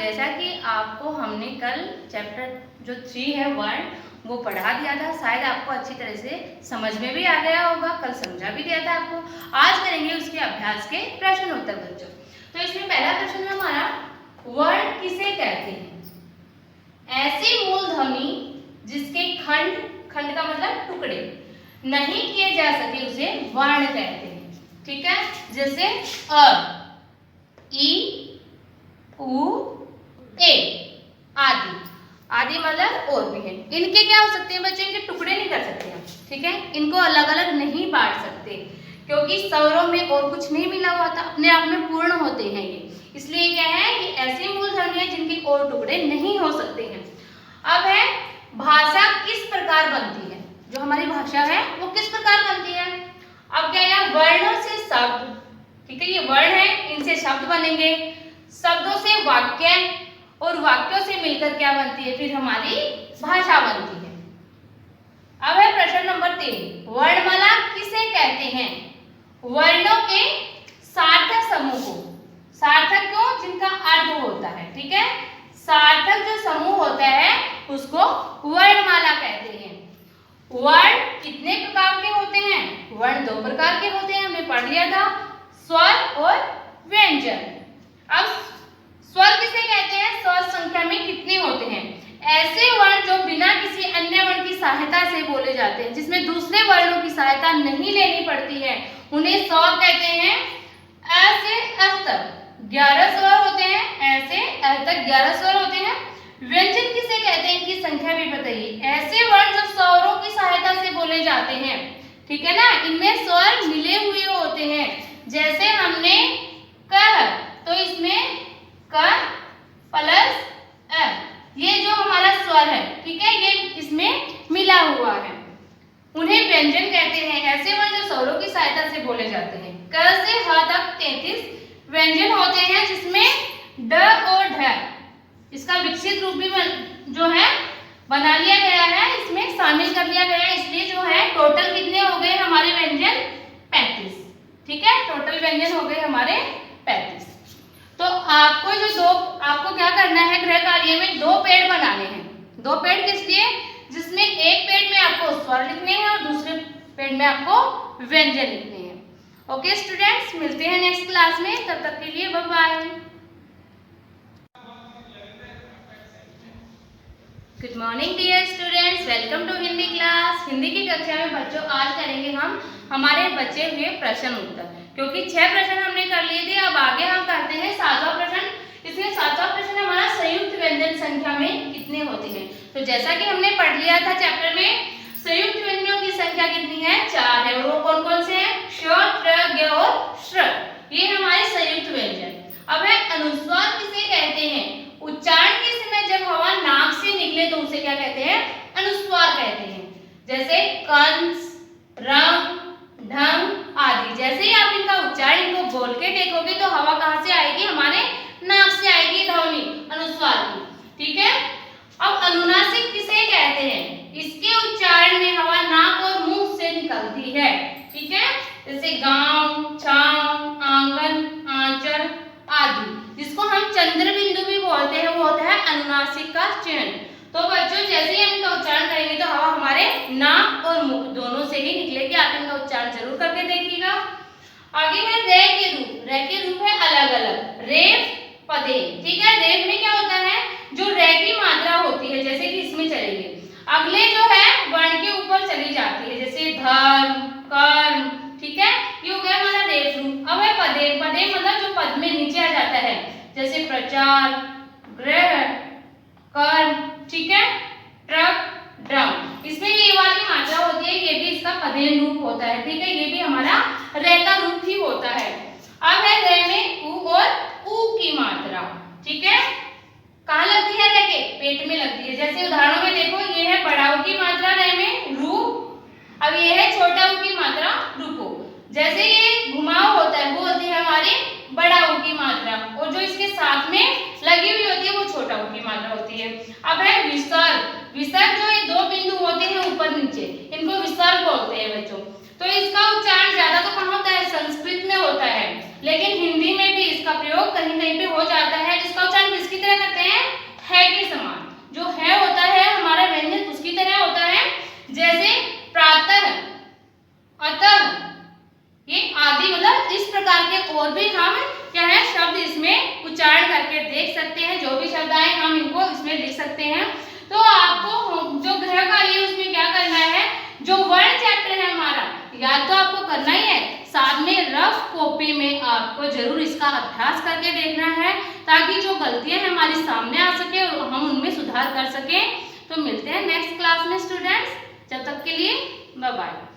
जैसा कि आपको हमने कल चैप्टर जो 3 है वर्ण वो पढ़ा दिया था, शायद आपको अच्छी तरह से समझ में भी आ गया होगा, कल समझा भी दिया था आपको। आज करेंगे उसके अभ्यास के प्रश्न उत्तर बच्चों। तो इसमें पहला प्रश्न है हमारा, वर्ण किसे कहते हैं? ऐसी मूलध्वनि जिसके खंड, खंड का मतलब टुकड़े, नहीं किए जा सके उसे वर्ण कहते हैं। ठीक है, जैसे अ, ई, उ, ए आदि, आदि मतलब और भी है। इनके क्या हो सकते हैं बच्चों? इनके टुकड़े नहीं कर सकते हम, ठीक है, इनको अलग अलग नहीं बांट सकते क्योंकि स्वरों में और कुछ नहीं मिला हुआ था, अपने आप में पूर्ण होते हैं ये। इसलिए क्या है कि ऐसी मूलध्वनि है जिनके और टुकड़े नहीं हो सकते हैं। अब है भाषा किस प्रकार बनती है? जो हमारी भाषा है वो किस प्रकार बनती है? अब क्या है, वर्णों से शब्द, ठीक है, ये वर्ण है, इनसे शब्द बनेंगे, शब्दों से वाक्य और वाक्यों से मिलकर क्या बनती है? फिर हमारी भाषा बनती है। अब है प्रश्न नंबर 3, वर्णमाला किसे कहते हैं? वर्णों के सार्थक समूह को। सार्थक क्यों? जिनका अर्थ होता है, ठीक है, सार्थक जो समूह होता है उसको वर्णमाला कहते हैं। वर्ण कितने प्रकार के होते हैं? वर्ण 2 प्रकार के होते हैं, हमने पढ़ लिया था, स्वर और व्यंजन। अब स्वर किसे कहते हैं? स्वर संख्या में कितने होते हैं? ऐसे वर्ण जो बिना किसी अन्य वर्ण की सहायता से बोले जाते हैं, जिसमें दूसरे वर्णों की सहायता नहीं लेनी पड़ती है, उन्हें स्वर कहते हैं। अ से अ तक 11 स्वर होते हैं, ऐसे अ तक 11 स्वर होते हैं। व्यंजन किसे कहते हैं? इनकी संख्या भी बताइए। ऐसे वर्ण जो स्वरों की सहायता से बोले जाते हैं, ठीक है ना, इनमें स्वर मिले हुए होते हैं। जैसे हमने क, तो इसमें क प्लस अ, ये जो हमारा स्वर है, ठीक है, ये इसमें मिला हुआ है, उन्हें व्यंजन कहते हैं। ऐसे वर्ण जो स्वरों की सहायता से बोले जाते हैं। क से ह तक 33 व्यंजन होते हैं, जिसमें ड और ढ इसका विकसित रूप भी जो है बना लिया गया है, इसमें शामिल कर लिया गया है। इसलिए जो है टोटल कितने हो गए हमारे व्यंजन? 35, ठीक है, टोटल व्यंजन हो गए हमारे 35। तो आपको आपको क्या करना है, गृह कार्य में 2 पेड़ बनाने हैं। 2 पेड़ किस लिए? जिसमें एक पेड़ में आपको स्वर लिखने हैं और दूसरे पेड़ में आपको व्यंजन लिखने हैं। ओके स्टूडेंट्स, मिलते हैं नेक्स्ट क्लास में, तब तक के लिए bye bye. Good morning dear students, welcome to Hindi class. Hindi की कक्षा में बच्चों आज करेंगे हम हमारे बचे हुए प्रश्न उत्तर, क्योंकि 6 प्रश्न हमने कर लिए थे। अब आगे हम करते हैं 7वां प्रश्न। इसमें 7वां प्रश्न हमारा संयुक्त व्यंजन संख्या में कितने होते हैं? तो जैसा कि हमने पढ़ लिया था चैप्टर में, संयुक्त व्यंजनों की संख्या कितनी है? 4 है। और वो कौन कौन से हैं? श, त्र, ग और श्र, ये हमारे संयुक्त व्यंजन। अब है अनुस्वार किसे कहते हैं? उच्चारण के समय जब हवा नाक से निकले तो उसे क्या कहते हैं? अनुस्वार कहते हैं। जैसे कंस, रंग, ढंग आदि। जैसे ही आप इनका उच्चारण, इनको बोल के देखोगे तो हवा कहाँ से आएगी? हमारे नाक से आएगी ध्वनि, अनुस्वार की, ठीक है। अब अनुनासिक किसे कहते हैं? इसके उच्चारण में हवा नाक और मुंह से निकलती है, ठीक है, जैसे गांव, छांव, आंगन, आंचल आदि। जिसको हम चंद्र बिंदु भी बोलते हैं, वो होता है अनुनासिक का चिन्ह। तो बच्चों जैसे ही हम इनका उच्चारण करेंगे तो हवा हमारे नाक और मुख दोनों से ही निकलेगी। आप इनका उच्चारण जरूर करके देखिएगा। आगे है रे के रूप। रे के रूप है अलग अलग, रेफ, पदे, ठीक है। रेफ में क्या होता है? जो रे की मात्रा होती है, जैसे कि इसमें चलेंगे, अगले जो है वर्ण के ऊपर चली जाती है, जैसे धर्म, कर्म, ठीक है, ये हो गया हमारा रेफ रूप। अब है पदे। पदे मतलब जो पद में नीचे आ जाता है, जैसे प्रचार, ग्रह, कर्म, ठीक है, ट्रक, ड्रम। इसमें ये वाली मात्रा होती है, ये भी इसका पदेन रूप होता है, ठीक है, ये भी हमारा रे का रूप ही होता है। अब है रे में उ और ऊ की मात्रा, ठीक है, कहाँ लगती है? रे के पेट में लगती है। जैसे उदाहरणों में देखो, ये है बड़ा ऊ की मात्रा रे में, रू। अब ये है छोटा ऊ की मात्रा, रुको। जैसे ये घुमाव होता है, वो होती है हमारी बड़ा ऊ की मात्रा, और जो इसके साथ में लगी हुई होती है वो छोटा ऊ की मात्रा होती है। अब है विसर्ग। विसर्ग जो ये 2 बिंदु होते हैं ऊपर नीचे, इनको विसर्ग बोलते हैं बच्चों। तो इसका उच्चारण ज्यादा तो कहाँ होता है? संस्कृत में होता है, लेकिन हिंदी में भी इसका प्रयोग कहीं कहीं पे हो जाता है। इसका उच्चारण किसकी तरह करते हैं? है के समान। जो है होता है हमारा व्यंजन उसकी तरह होता है, जैसे प्रातः, अतः, ये आदि, मतलब इस प्रकार के और भी हम क्या है शब्द इसमें उच्चारण करके देख सकते हैं। जो भी शब्द आए हम इनको इसमें लिख सकते हैं। तो आपको जो गृह कार्य है उसमें क्या करना है, जो वर्ण चैप्टर है हमारा याद तो आपको करना ही है, साथ में रफ कॉपी में आपको जरूर इसका अभ्यास करके देखना है, ताकि जो गलतियां हैं हमारी सामने आ सके और हम उनमें सुधार कर सकें। तो मिलते हैं नेक्स्ट क्लास में स्टूडेंट्स, जब तक के लिए बाय बाय।